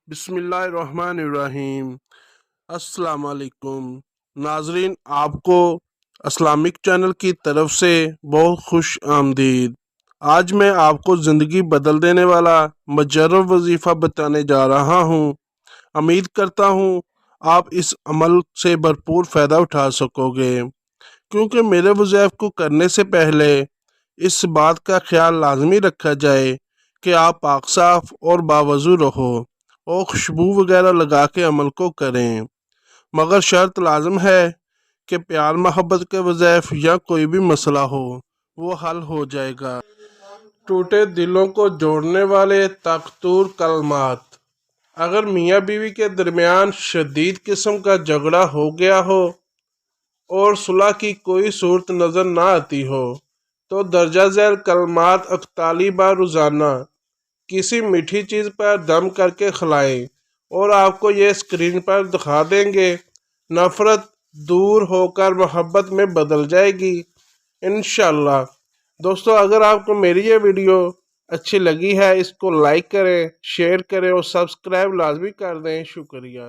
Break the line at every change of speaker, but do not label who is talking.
بسم اللہ الرحمن الرحیم۔ السلام علیکم ناظرین، آپ کو اسلامک چینل کی طرف سے بہت خوش آمدید۔ آج میں آپ کو زندگی بدل دینے والا مجرب وظیفہ بتانے جا رہا ہوں۔ امید کرتا ہوں آپ اس عمل سے بھرپور فائدہ اٹھا سکو گے، کیونکہ میرے وظائف کو کرنے سے پہلے اس بات کا خیال لازمی رکھا جائے کہ آپ پاک صاف اور باوضو رہو اور خوشبو وغیرہ لگا کے عمل کو کریں، مگر شرط لازم ہے کہ پیار محبت کے وظائف یا کوئی بھی مسئلہ ہو وہ حل ہو جائے گا۔ ٹوٹے دلوں کو جوڑنے والے طاقتور کلمات۔ اگر میاں بیوی کے درمیان شدید قسم کا جھگڑا ہو گیا ہو اور صلح کی کوئی صورت نظر نہ آتی ہو تو درجہ ذیل کلمات 41 بار روزانہ کسی میٹھی چیز پر دم کر کے کھلائیں اور آپ کو یہ اسکرین پر دکھا دیں گے۔ نفرت دور ہو کر محبت میں بدل جائے گی انشاءاللہ۔ دوستو، اگر آپ کو میری یہ ویڈیو اچھی لگی ہے اس کو لائک کریں، شیئر کریں اور سبسکرائب لازمی کر دیں۔ شکریہ۔